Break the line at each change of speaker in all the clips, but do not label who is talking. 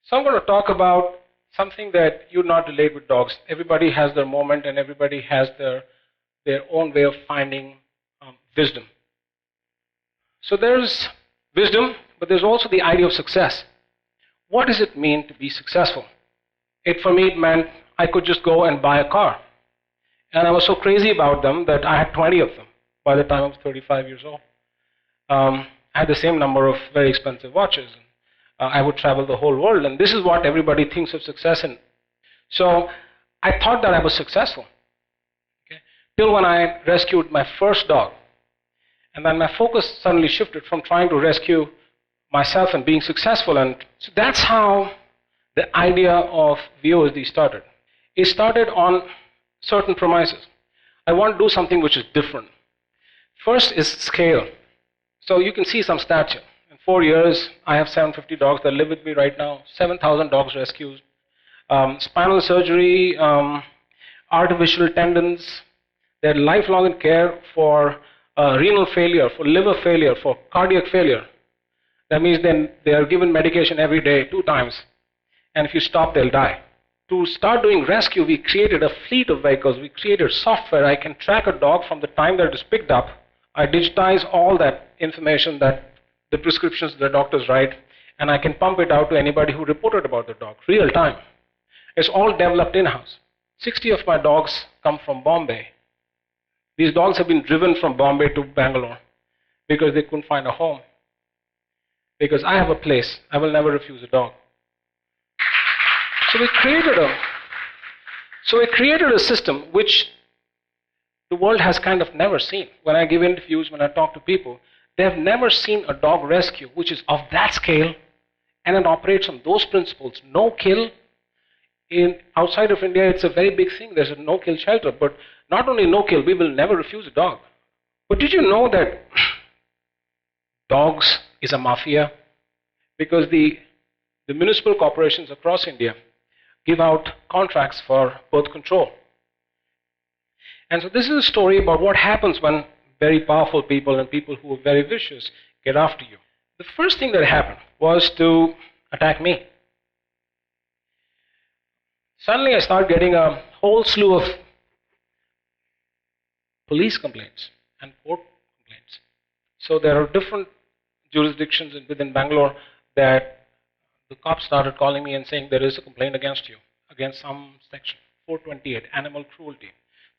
So I'm going to talk about something that you not relate with dogs. Everybody has their moment and everybody has their own way of finding wisdom. So there's wisdom, but there's also the idea of success. What does it mean to be successful? For me, it meant I could just go and buy a car. And I was so crazy about them that I had 20 of them by the time I was 35 years old. I had the same number of very expensive watches. I would travel the whole world, and this is what everybody thinks of success in. So I thought that I was successful, okay, till when I rescued my first dog. And then my focus suddenly shifted from trying to rescue myself and being successful. And so that's how the idea of VOSD started. It started on certain premises. I want to do something which is different. First is scale. So you can see some stats here. In 4 years, I have 750 dogs that live with me right now, 7,000 dogs rescued, spinal surgery, artificial tendons. They're lifelong in care for renal failure, for liver failure, for cardiac failure. That means then they are given medication every day, 2 times. And if you stop, they'll die. To start doing rescue, we created a fleet of vehicles. We created software. I can track a dog from the time that it is picked up. I digitize all that information, that the prescriptions the doctors write, and I can pump it out to anybody who reported about the dog, real time. It's all developed in-house. 60 of my dogs come from Bombay. These dogs have been driven from Bombay to Bangalore because they couldn't find a home. Because I have a place, I will never refuse a dog. So we created a system which the world has kind of never seen. When I give interviews, when I talk to people, they have never seen a dog rescue which is of that scale and it operates on those principles. No kill. Outside of India, it's a very big thing. There's a no-kill shelter. But not only no-kill, we will never refuse a dog. But did you know that dogs is a mafia? Because the municipal corporations across India give out contracts for birth control. And so this is a story about what happens when very powerful people and people who are very vicious get after you. The first thing that happened was to attack me. Suddenly I started getting a whole slew of police complaints and court complaints. So there are different jurisdictions within Bangalore that the cops started calling me and saying there is a complaint against you, against some section, 428, animal cruelty,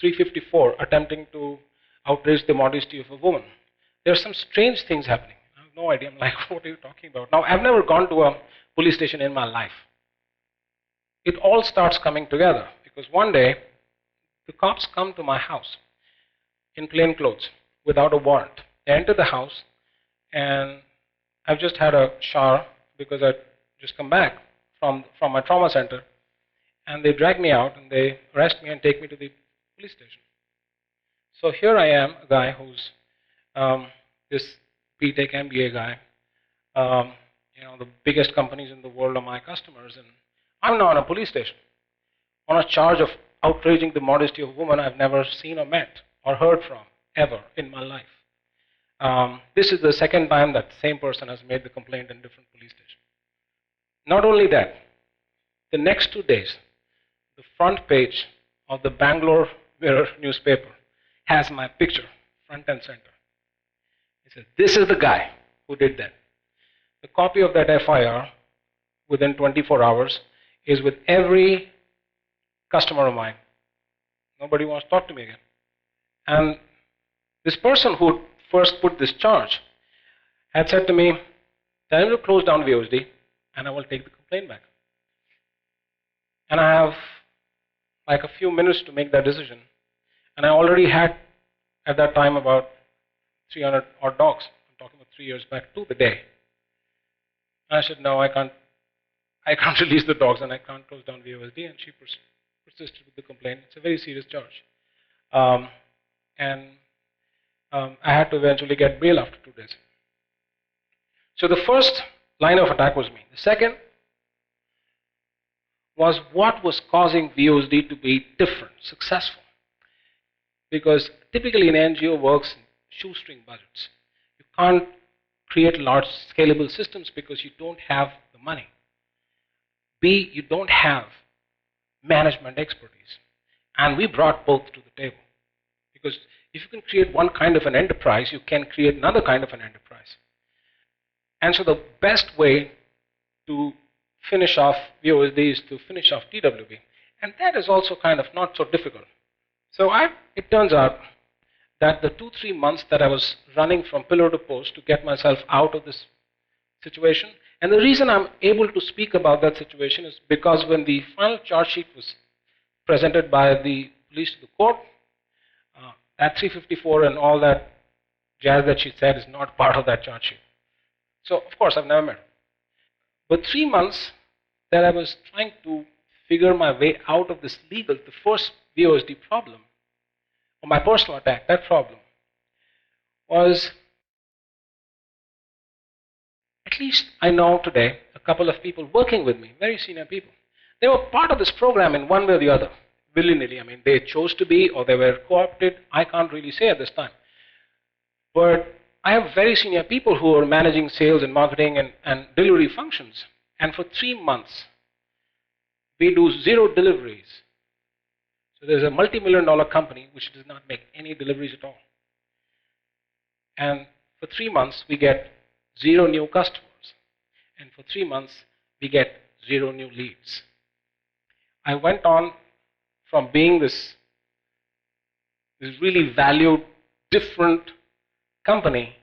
354, attempting to outrage the modesty of a woman. There are some strange things happening. I have no idea. I'm like, what are you talking about? Now, I've never gone to a police station in my life. It all starts coming together because one day the cops come to my house in plain clothes without a warrant. They enter the house and I've just had a shower because I just come back from my trauma center, and they drag me out and they arrest me and take me to the police station. So here I am, a guy who's this B.Tech MBA guy. The biggest companies in the world are my customers, and I'm now in a police station on a charge of outraging the modesty of a woman I've never seen or met or heard from ever in my life. This is the second time that same person has made the complaint in different police stations. Not only that, the next 2 days, the front page of the Bangalore Mirror newspaper has my picture, front and center. It says, this is the guy who did that. The copy of that FIR within 24 hours is with every customer of mine. Nobody wants to talk to me again. And this person who first put this charge had said to me, tell him to close down VOSD and I will take the complaint back. And I have like a few minutes to make that decision. And I already had at that time about 300 odd dogs. I'm talking about 3 years back to the day. And I said, no, I can't release the dogs and I can't close down VOSD. And she persisted with the complaint. It's a very serious charge. I had to eventually get bail after 2 days. So the first line of attack was me. The second was what was causing VOSD to be different, successful. Because typically an NGO works in shoestring budgets. You can't create large scalable systems because you don't have the money. B, you don't have management expertise. And we brought both to the table. Because if you can create one kind of an enterprise, you can create another kind of an enterprise. And so the best way to finish off VOSD is to finish off TWB. And that is also kind of not so difficult. So it turns out that the 2-3 months that I was running from pillar to post to get myself out of this situation, and the reason I'm able to speak about that situation is because when the final charge sheet was presented by the police to the court, that 354 and all that jazz that she said is not part of that charge sheet. So, of course, I've never met her. But 3 months that I was trying to figure my way out of this legal, the first VOSD problem, or my personal attack, that problem, was, at least I know today, a couple of people working with me, very senior people. They were part of this program in one way or the other, willy-nilly. I mean, they chose to be or they were co-opted. I can't really say at this time. But I have very senior people who are managing sales and marketing and delivery functions. And for 3 months, we do 0 deliveries. So there's a multi-million-dollar company which does not make any deliveries at all. And for 3 months, we get 0 new customers. And for 3 months, we get 0 new leads. I went on from being this really valued, different company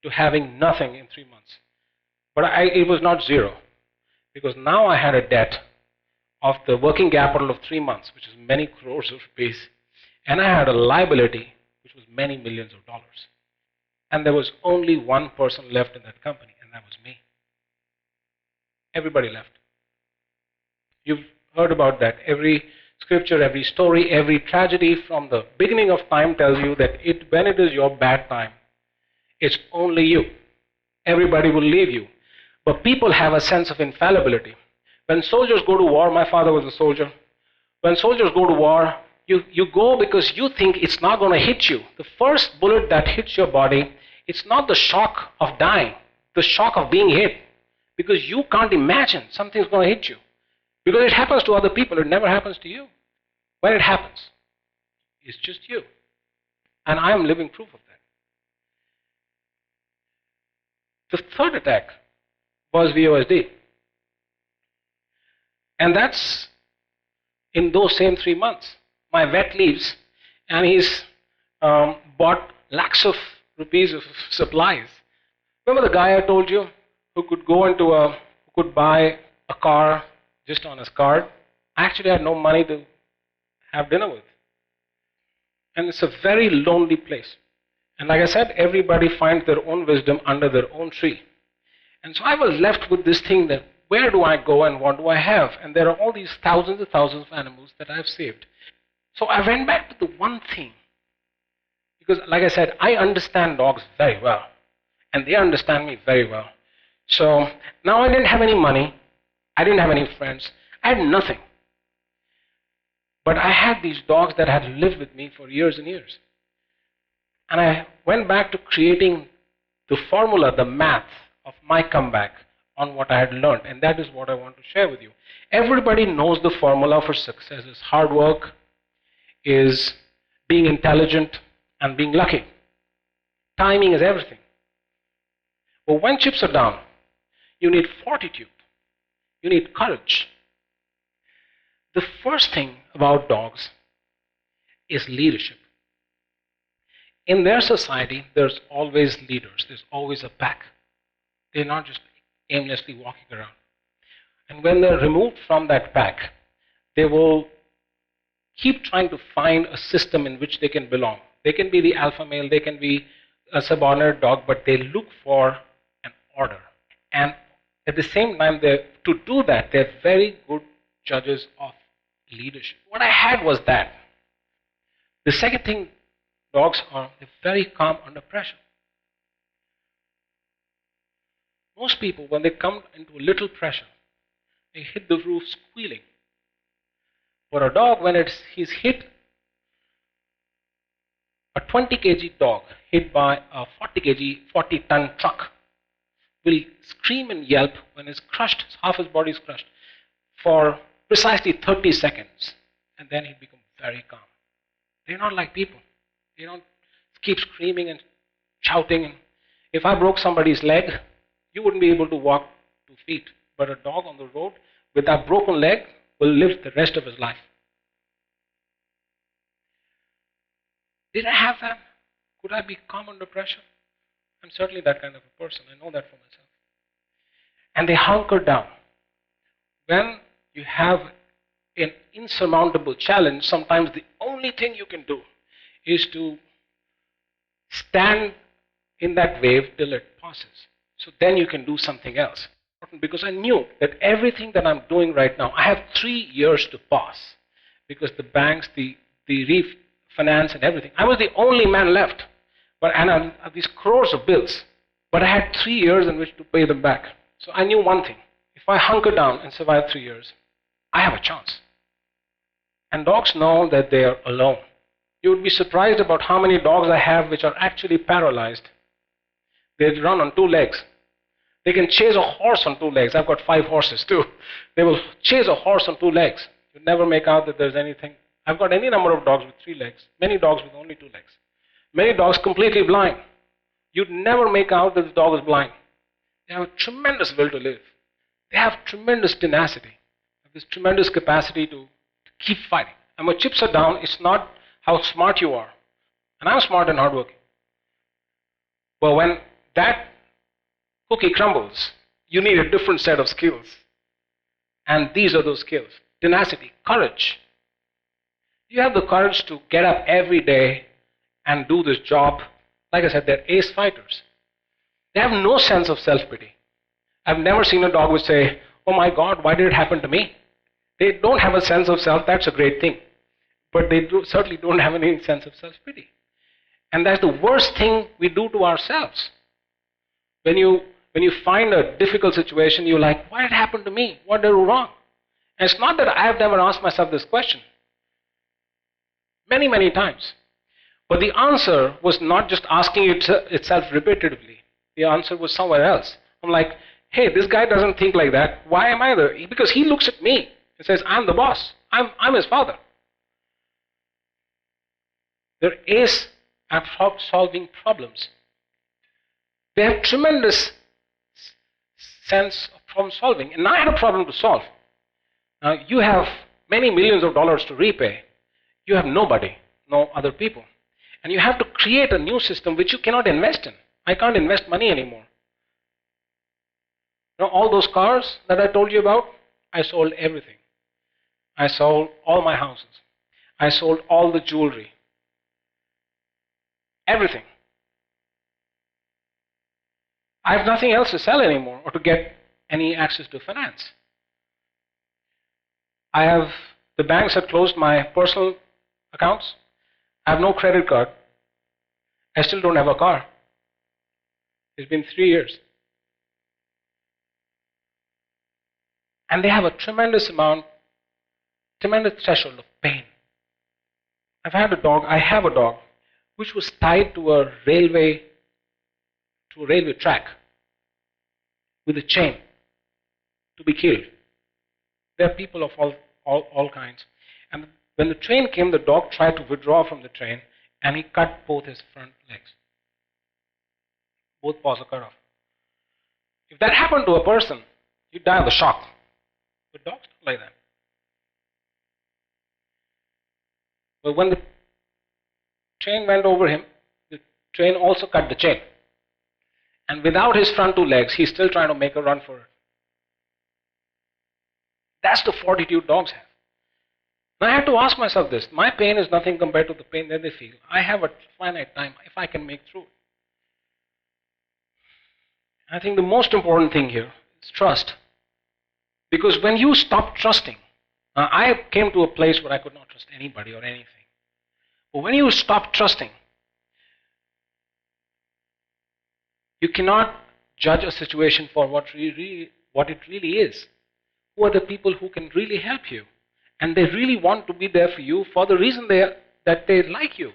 to having nothing in 3 months. But it was not 0, because now I had a debt of the working capital of 3 months, which is many crores of rupees, and I had a liability which was many millions of dollars. And there was only one person left in that company, and that was me. Everybody left. You've heard about that. Every scripture, every story, every tragedy from the beginning of time tells you that when it is your bad time, it's only you. Everybody will leave you. But people have a sense of infallibility. When soldiers go to war, my father was a soldier. When soldiers go to war, you go because you think it's not going to hit you. The first bullet that hits your body, it's not the shock of dying, the shock of being hit. Because you can't imagine something's going to hit you. Because it happens to other people, it never happens to you. When it happens, it's just you. And I am living proof of that. The third attack was VOSD. And that's in those same 3 months. My vet leaves, and he's bought lakhs of rupees of supplies. Remember the guy I told you who could go into who could buy a car just on his card? I actually had no money to have dinner with. And it's a very lonely place. And like I said, everybody finds their own wisdom under their own tree. And so I was left with this thing that where do I go and what do I have? And there are all these thousands and thousands of animals that I've saved. So I went back to the one thing. Because like I said, I understand dogs very well. And they understand me very well. So now I didn't have any money. I didn't have any friends. I had nothing. But I had these dogs that had lived with me for years and years. And I went back to creating the formula, the math of my comeback on what I had learned. And that is what I want to share with you. Everybody knows the formula for success is hard work, is being intelligent, and being lucky. Timing is everything. But when chips are down, you need fortitude. You need courage. The first thing about dogs is leadership. In their society, there's always leaders. There's always a pack. They're not just aimlessly walking around. And when they're removed from that pack, they will keep trying to find a system in which they can belong. They can be the alpha male, they can be a subordinate dog, but they look for an order. And at the same time, to do that, they're very good judges of leadership. What I had was that. The second thing, dogs are very calm under pressure. Most people, when they come into a little pressure, they hit the roof squealing. But a dog, when he's hit, a 20 kg dog hit by a 40-ton truck will scream and yelp when it's crushed, half his body is crushed. for precisely 30 seconds, and then he'd become very calm. They're not like people. They don't keep screaming and shouting. And if I broke somebody's leg, you wouldn't be able to walk 2 feet. But a dog on the road with that broken leg will live the rest of his life. Did I have that? Could I be calm under pressure? I'm certainly that kind of a person. I know that for myself. And they hunkered down. When you have an insurmountable challenge, sometimes the only thing you can do is to stand in that wave till it passes. So then you can do something else. Because I knew that everything that I'm doing right now, I have 3 years to pass. Because the banks, the refinance and everything, I was the only man left. And I have these crores of bills. But I had 3 years in which to pay them back. So I knew one thing. If I hunker down and survive 3 years, I have a chance. And dogs know that they are alone. You would be surprised about how many dogs I have which are actually paralyzed. They run on 2 legs. They can chase a horse on 2 legs. I've got 5 horses too. They will chase a horse on 2 legs. You'd never make out that there's anything. I've got any number of dogs with 3 legs. Many dogs with only 2 legs. Many dogs completely blind. You'd never make out that the dog is blind. They have a tremendous will to live. They have tremendous tenacity. They have this tremendous capacity to keep fighting. And when chips are down, it's not how smart you are. And I'm smart and hardworking. But when that cookie crumbles, you need a different set of skills. And these are those skills. Tenacity, courage. You have the courage to get up every day and do this job. Like I said, they're ace fighters. They have no sense of self-pity. I've never seen a dog which say, oh my God, why did it happen to me? They don't have a sense of self. That's a great thing. But they certainly don't have any sense of self-pity. And that's the worst thing we do to ourselves. When you find a difficult situation, you're like, why did it happen to me? What did I do wrong? And it's not that I have never asked myself this question. Many, many times. But the answer was not just asking itself repetitively. The answer was somewhere else. I'm like, hey, this guy doesn't think like that. Why am I there? Because he looks at me and says, I'm the boss. I'm his father. They're ace at solving problems. They have tremendous sense of problem solving. And I had a problem to solve. Now, you have many millions of dollars to repay. You have nobody, no other people. And you have to create a new system which you cannot invest in. I can't invest money anymore. Now, all those cars that I told you about, I sold everything. I sold all my houses. I sold all the jewelry. Everything. I have nothing else to sell anymore or to get any access to finance. The banks have closed my personal accounts. I have no credit card. I still don't have a car. It's been 3 years. And they have a tremendous threshold of pain. I have a dog, which was tied to a railway track with a chain to be killed. There are people of all kinds. And when the train came, the dog tried to withdraw from the train and he cut both his front legs. Both paws are cut off. If that happened to a person, you'd die of the shock. But dogs don't like that. But when the train went over him, the train also cut the chain. And without his front 2 legs, he's still trying to make a run for it. That's the fortitude dogs have. Now I had to ask myself this. My pain is nothing compared to the pain that they feel. I have a finite time if I can make through it. I think the most important thing here is trust. Because when you stop trusting, I came to a place where I could not trust anybody or anything. But when you stop trusting, you cannot judge a situation for what it really is. Who are the people who can really help you? And they really want to be there for you for the reason that they like you.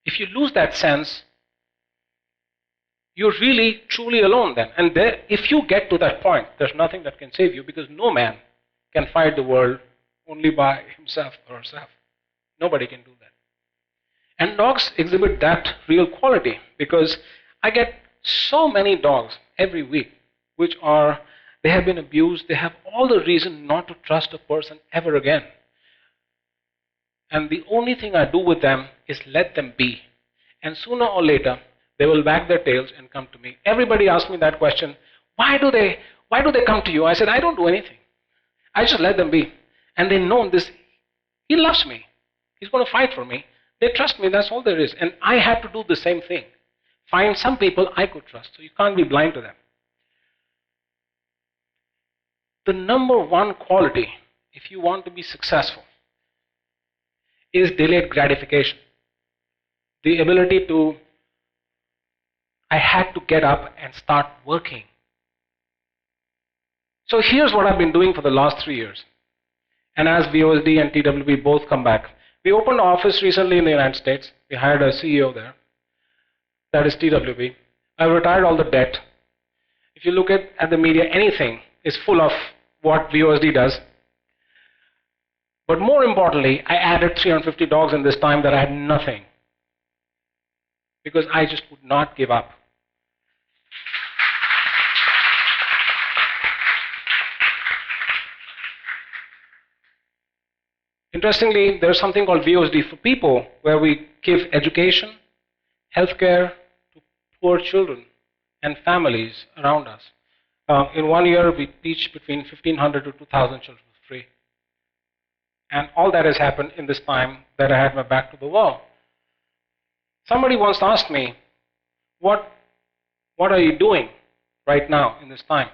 If you lose that sense, you're really, truly alone then. And there, if you get to that point, there's nothing that can save you because no man can fight the world only by himself or herself. Nobody can do that. And dogs exhibit that real quality because I get so many dogs every week which are, they have been abused, they have all the reason not to trust a person ever again. And the only thing I do with them is let them be. And sooner or later, they will wag their tails and come to me. Everybody asks me that question, why do they come to you? I said, I don't do anything. I just let them be. And they know this, he loves me. He's going to fight for me. They trust me, that's all there is. And I had to do the same thing. Find some people I could trust. So you can't be blind to them. The number one quality, if you want to be successful, is delayed gratification. The ability to, I had to get up and start working. So here's what I've been doing for the last 3 years. And as VOSD and TWB both come back, we opened an office recently in the United States. We hired a CEO there. That is TWB. I've retired all the debt. If you look at the media, anything is full of what VOSD does. But more importantly, I added 350 dogs in this time that I had nothing. Because I just would not give up. Interestingly, there's something called VOSD for people, where we give education, healthcare to poor children and families around us. In 1 year, we teach between 1,500 to 2,000 children for free. And all that has happened in this time that I had my back to the wall. Somebody once asked me, what are you doing right now in this time?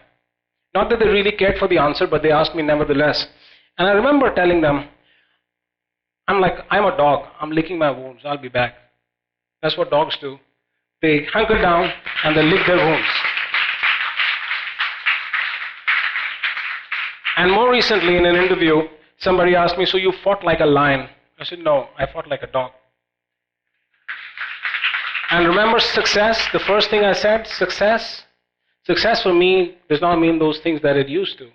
Not that they really cared for the answer, but they asked me nevertheless. And I remember telling them, I'm a dog. I'm licking my wounds. I'll be back. That's what dogs do. They hunker down and they lick their wounds. And more recently in an interview, somebody asked me, so you fought like a lion? I said, no, I fought like a dog. And remember success, the first thing I said, success. Success for me does not mean those things that it used to.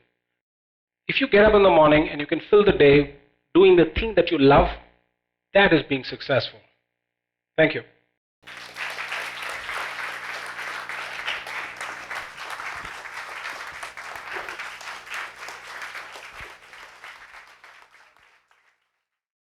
If you get up in the morning and you can fill the day doing the thing that you love, that is being successful. Thank you.